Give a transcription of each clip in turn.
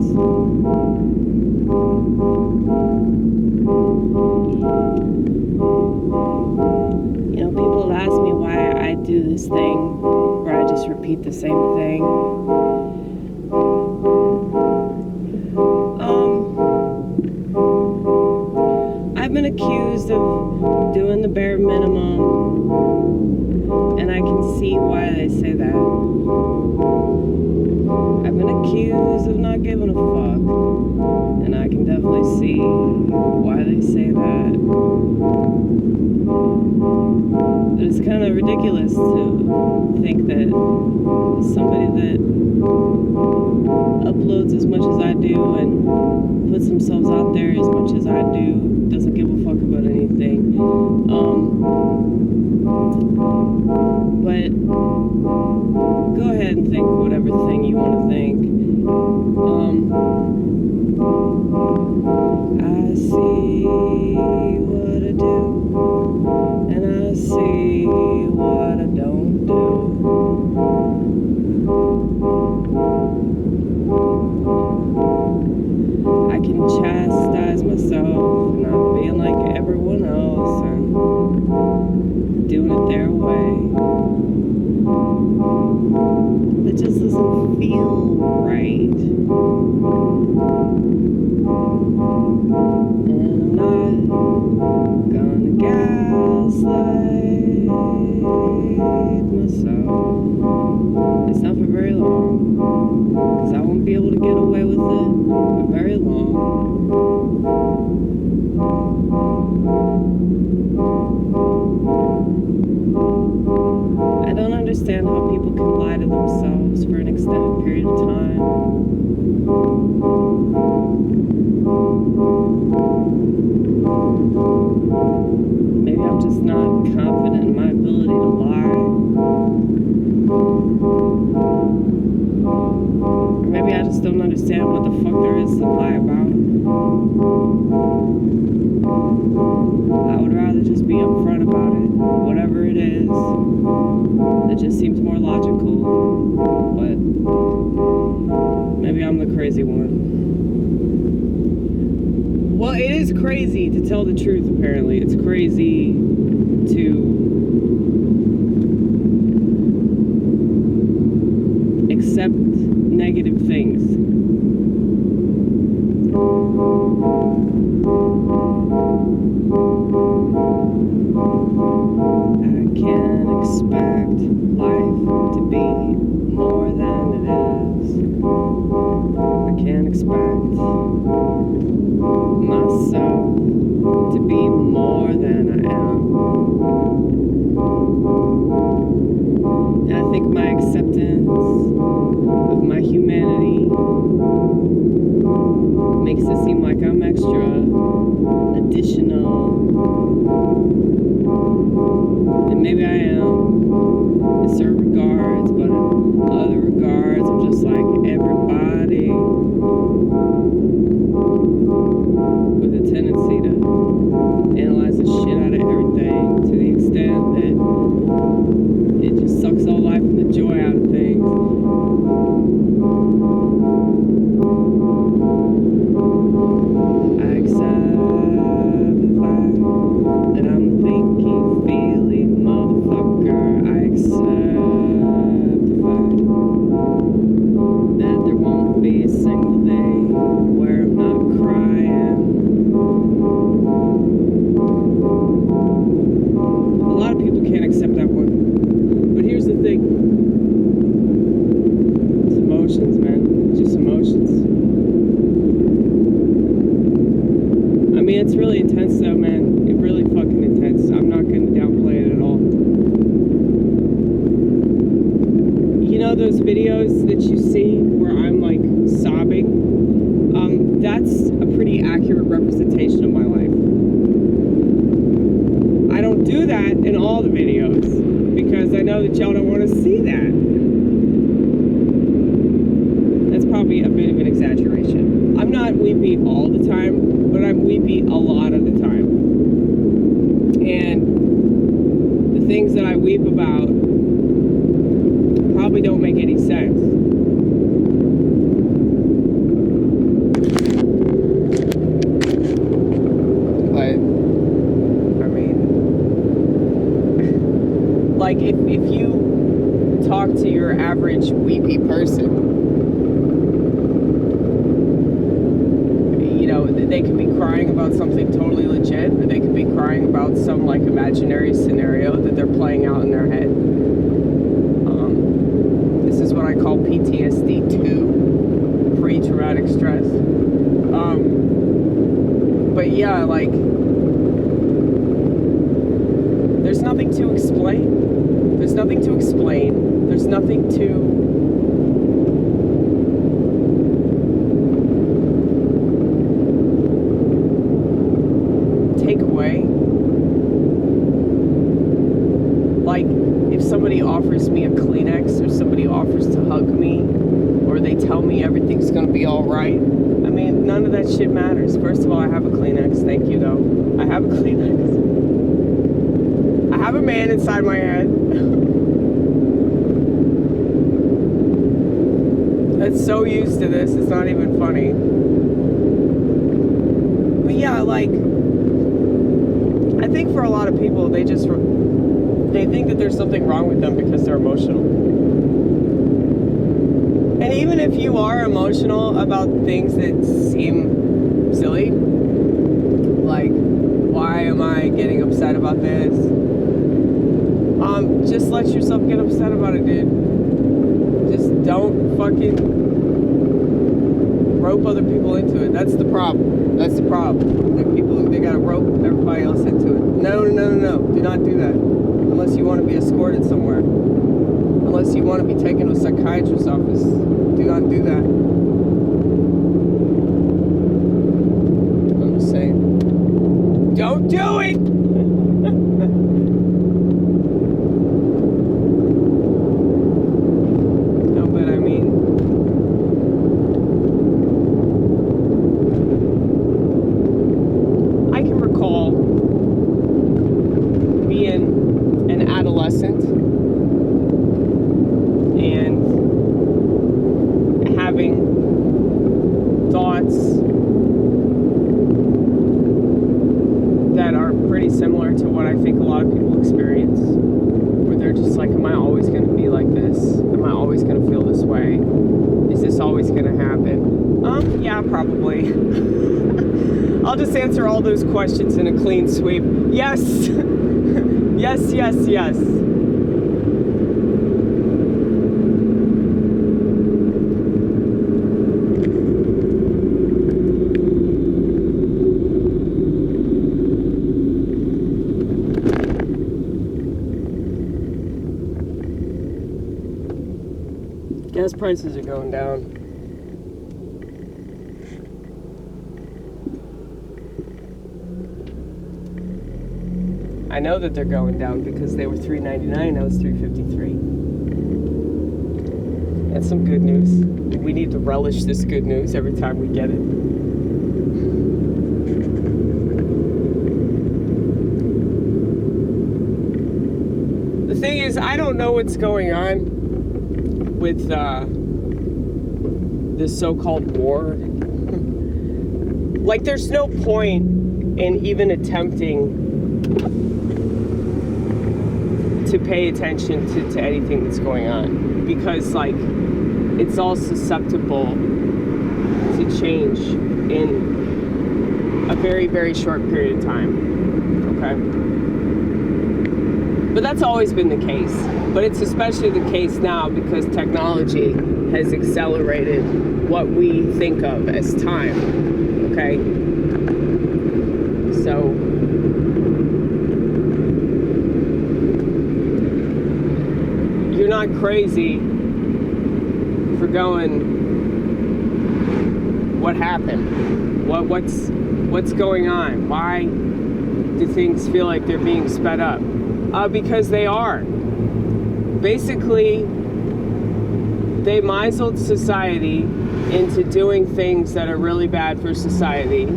You know, people have asked me why I do this thing where I just repeat the same thing. I've been accused of doing the bare minimum, and I can see why they say that. I've been accused of not giving a fuck, and I can definitely see why they say that. But it's kind of ridiculous to think that somebody that uploads as much as I do and puts themselves out there as much as I do doesn't give a fuck about anything. But go ahead and think whatever thing you want to think. I see what I do, and I see what I don't do. I can chastise myself, not being like everyone else and doing it their way. It just doesn't feel right. And I'm not gonna gaslight myself. It's not for very long, because I won't be able to get away with it for very long. I don't understand how people can lie to themselves for an extended period of time. Maybe I'm just not confident in my ability to lie. Or maybe I just don't understand what the fuck there is to lie about. I would rather just be upfront about it, whatever it is. It just seems more logical, but maybe I'm the crazy one. Well, it is crazy to tell the truth, apparently. It's crazy to accept negative things. I can't expect life to be more than it is. I can't expect myself to be more than I am. And I think my acceptance of my humanity makes it seem like I'm extra, additional, and maybe I am in certain regards, but in other regards I'm just like everybody, with a tendency to analyze the shit out of everything to the extent that it just sucks all life and the joy out of things. I accept the fact that I'm a thinkey, feeley motherfucker. I accept the fact that there won't be a single day where about something totally legit, or they could be crying about some like imaginary scenario that they're playing out in their head. This is what I call PTSD 2, pre-traumatic stress. But yeah, like, there's nothing to explain. There's nothing to explain. There's nothing to take away. Like, if somebody offers me a Kleenex, or somebody offers to hug me, or they tell me everything's gonna be all right, I mean, none of that shit matters. First of all, I have a Kleenex. Thank you, though. I have a Kleenex. I have a man inside my head. That's so used to this, it's not even funny. But yeah, like, I think for a lot of people, they think that there's something wrong with them because they're emotional. And even if you are emotional about things that seem silly, like, why am I getting upset about this? Just let yourself get upset about it, dude. Just don't fucking rope other people into it. That's the problem. That's the problem. That people, they gotta rope everybody else into it. No. Do not do that. Unless you want to be escorted somewhere. Unless you want to be taken to a psychiatrist's office. Do not do that. I'm just saying. Don't do it! No, but I mean, I can recall being an adolescent and having thoughts that are pretty similar to what I think a lot of people experience, where they're just like, am I always going to be like this? Am I always going to feel this way? Is this always going to happen? Yeah, probably. I'll just answer all those questions in a clean sweep. Yes. Yes. Gas prices are going down. I know that they're going down because they were $3.99, now it's $3.53. That's some good news. We need to relish this good news every time we get it. The thing is, I don't know what's going on with this so-called war. Like, there's no point in even attempting to pay attention to anything that's going on, because like, it's all susceptible to change in a very, very short period of time. Okay? But that's always been the case. But it's especially the case now because technology has accelerated what we think of as time. Okay? So you're not crazy for going, what happened? What's going on? Why do things feel like they're being sped up? Because they are. Basically, they misled society into doing things that are really bad for society.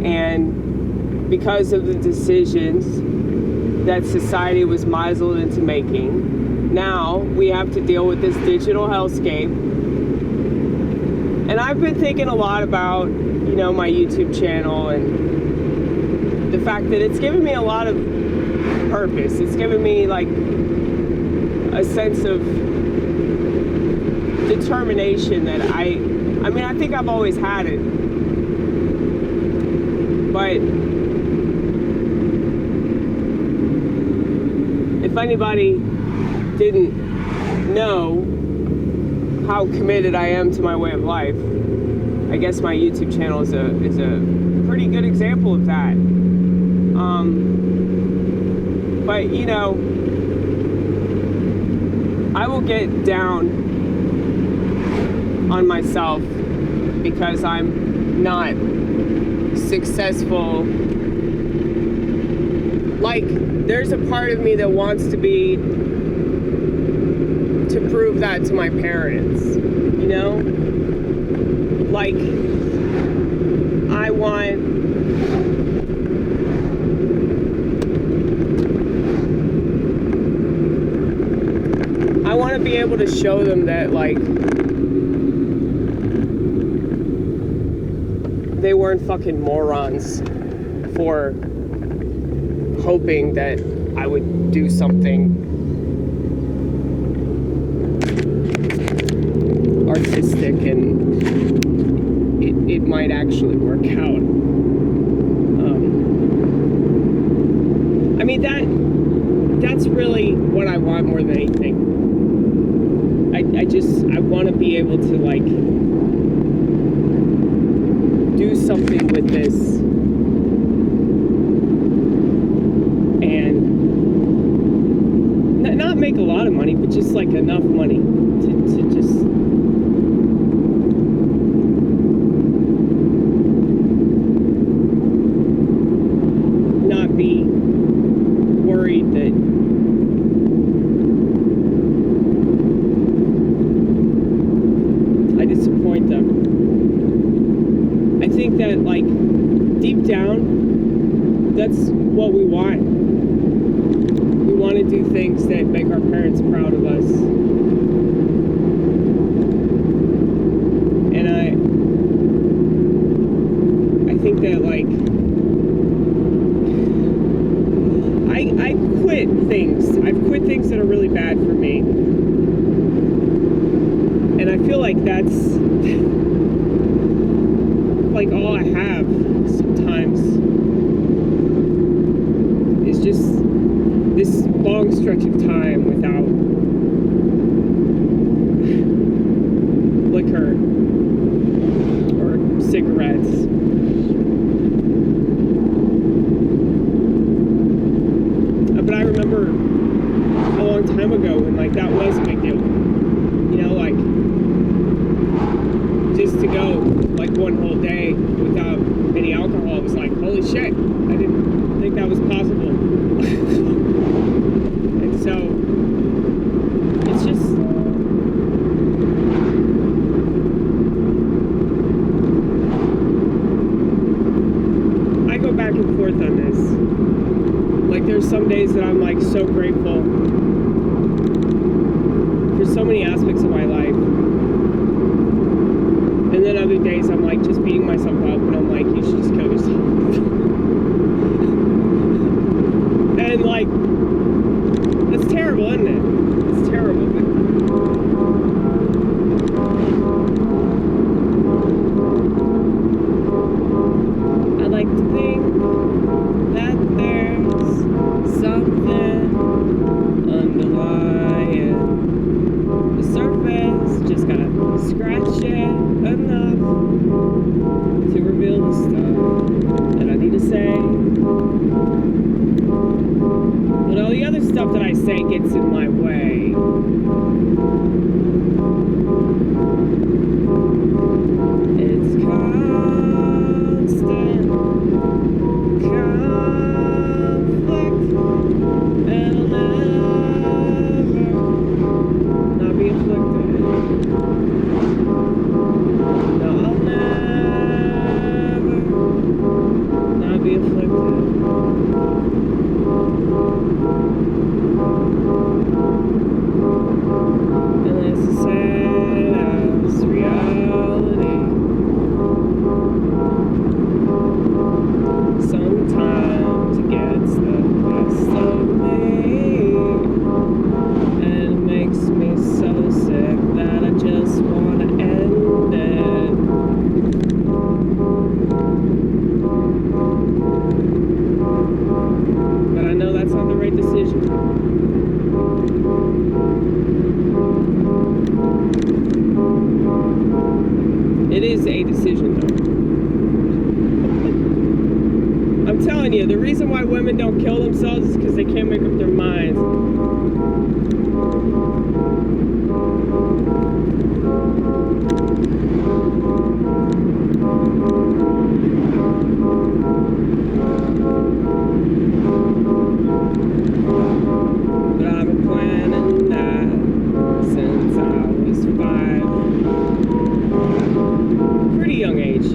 And because of the decisions that society was misled into making, now we have to deal with this digital hellscape. And I've been thinking a lot about, you know, my YouTube channel and the fact that it's given me a lot of purpose. It's given me like a sense of determination that I mean, I think I've always had it. But if anybody didn't know how committed I am to my way of life, I guess my YouTube channel is a pretty good example of that. But you know, I will get down on myself because I'm not successful. Like, there's a part of me that wants to prove that to my parents, you know? Like, I want to be able to show them that, like, they weren't fucking morons for hoping that I would do something artistic and it might actually work out. I mean, that's really what I want more than anything. I want to be able to, like, do something with this and not make a lot of money, but just like enough money to just not be worried that I disappoint them. I think that, like, deep down, that's what we want. We want to do things that make our parents proud of us. And I think that, like, I quit things. I've quit things that are really bad for me. And I feel like that's like all I have sometimes is just this long stretch of time without liquor or cigarettes. But I remember a long time ago when, like, that was a big deal. You know, like, just to go, like, one whole day without any alcohol was like, holy shit, I didn't think that was possible. And so, it's just, I go back and forth on this. Like, there's some days that I'm, like, so grateful for so many aspects of my life. And then other days I'm, like, just beating myself up and I'm like, you should just kill yourself. And, like, it's terrible, isn't it? It's terrible. But I like to think that there's something underlying the surface. Just gotta scratch it enough to reveal the It is a decision, though. I'm telling you, the reason why women don't kill themselves is because they can't make up their minds. But I've been planning that since I was 5. Pretty young age.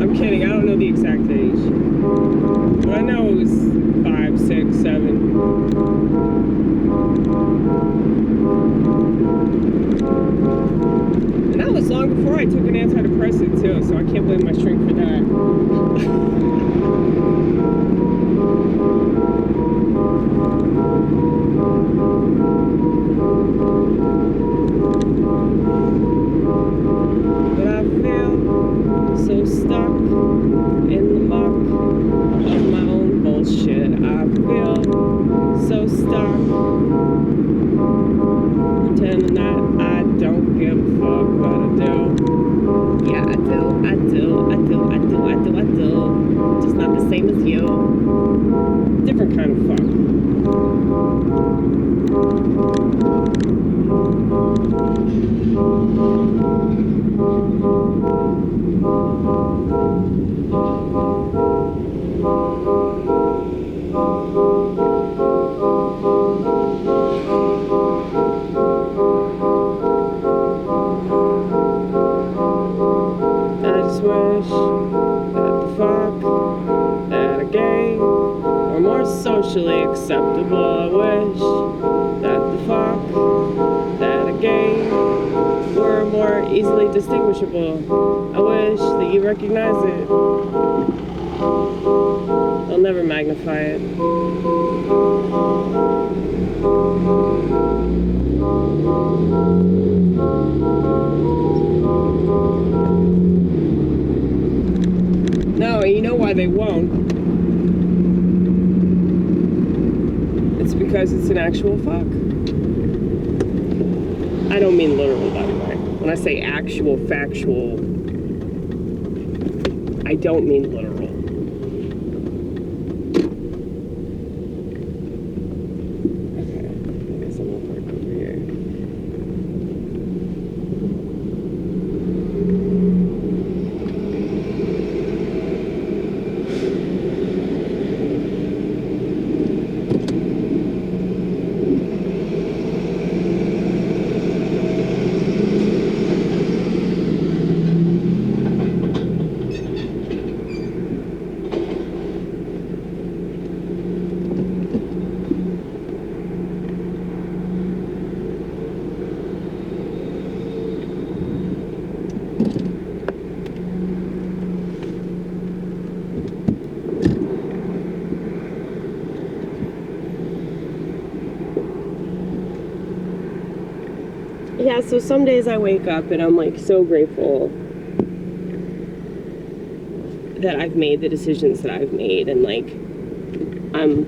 I'm kidding, I don't know the exact age. But I know it was 5, 6, 7. And that was long before I took an antidepressant too, so I can't blame my shrink for that. But I feel so stuck in the muck of my own bullshit. I feel so stuck pretending that I don't give a fuck, but I do. Yeah, I do. Just not the same as you. Different kind of fuck. I just wish that the fuck that I gave were more socially acceptable. I wish that the fuck that I gave were more easily distinguishable. I wish that you recognize it. I'll never magnify it. No, you know why they won't? It's because it's an actual fuck. I don't mean literal, by the way. When I say actual, factual, I don't mean literal. Okay, I guess I'm gonna park over here. Yeah, so some days I wake up and I'm like so grateful that I've made the decisions that I've made, and like I'm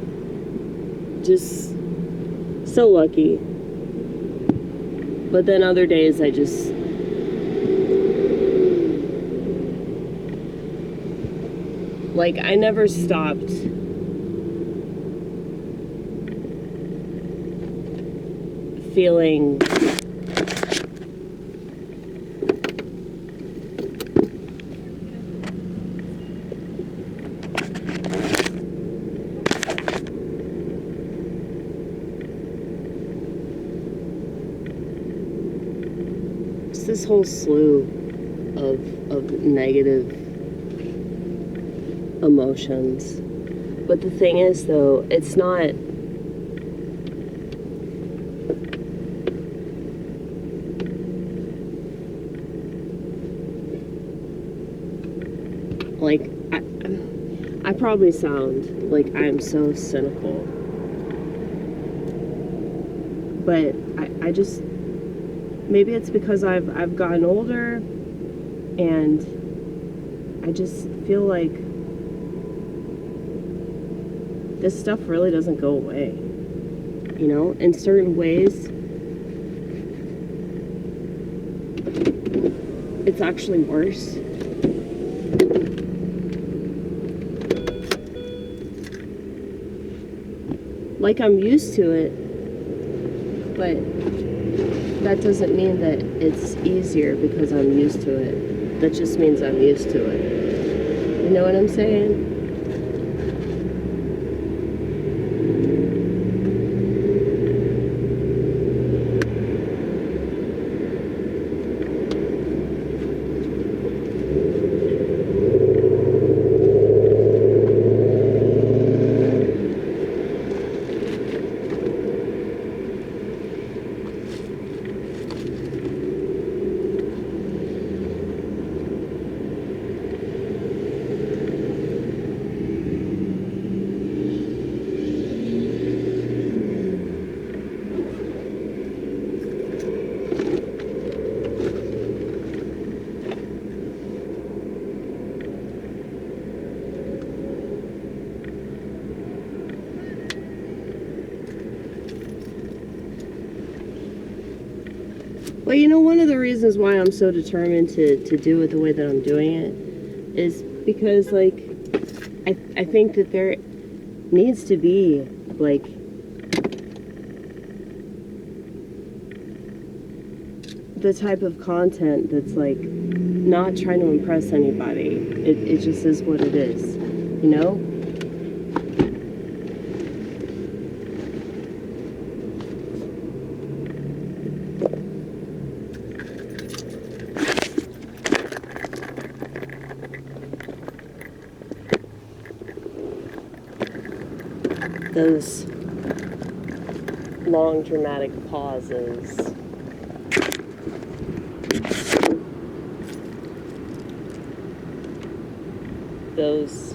just so lucky. But then other days I just like I never stopped feeling this whole slew of negative emotions. But the thing is, though, it's not like I probably sound like I'm so cynical, but I just, maybe it's because I've gotten older, and I just feel like this stuff really doesn't go away, you know, in certain ways. it's actually worse. Like, I'm used to it, but that doesn't mean that it's easier because I'm used to it. That just means I'm used to it. You know what I'm saying? Well, you know, one of the reasons why I'm so determined to do it the way that I'm doing it is because, like, I think that there needs to be, like, the type of content that's, like, not trying to impress anybody. It just is what it is, you know? Those long dramatic pauses. Those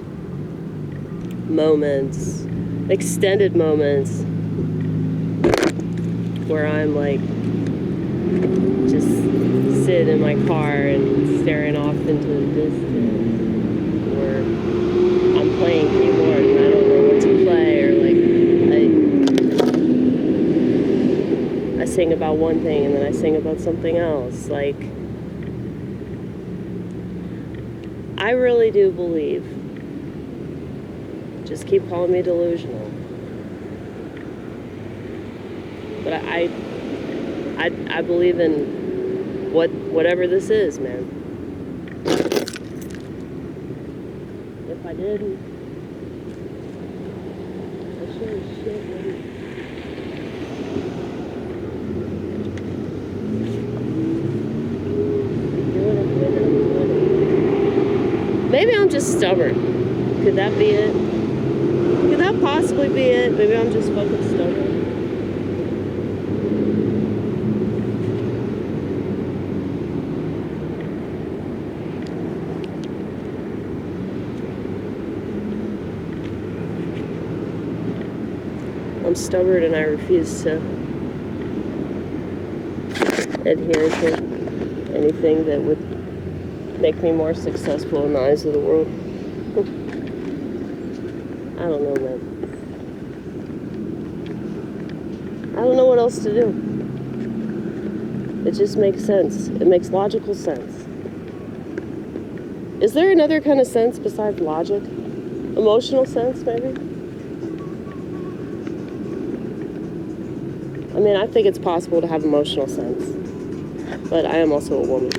moments, extended moments, where I'm like, just sit in my car and staring off into the distance, or I'm playing keyboard and I don't know what to play, or like, I sing about one thing and then I sing about something else. Like, I really do believe, just keep calling me delusional, but I believe in whatever this is, man. If I didn't, I sure as shit wouldn't. Maybe I'm just stubborn. Could that be it? Could that possibly be it? Maybe I'm just fucking stubborn. I'm stubborn and I refuse to adhere to anything that would make me more successful in the eyes of the world. I don't know, man. I don't know what else to do. It just makes sense. It makes logical sense. Is there another kind of sense besides logic? Emotional sense, maybe? I mean, I think it's possible to have emotional sense, but I am also a woman.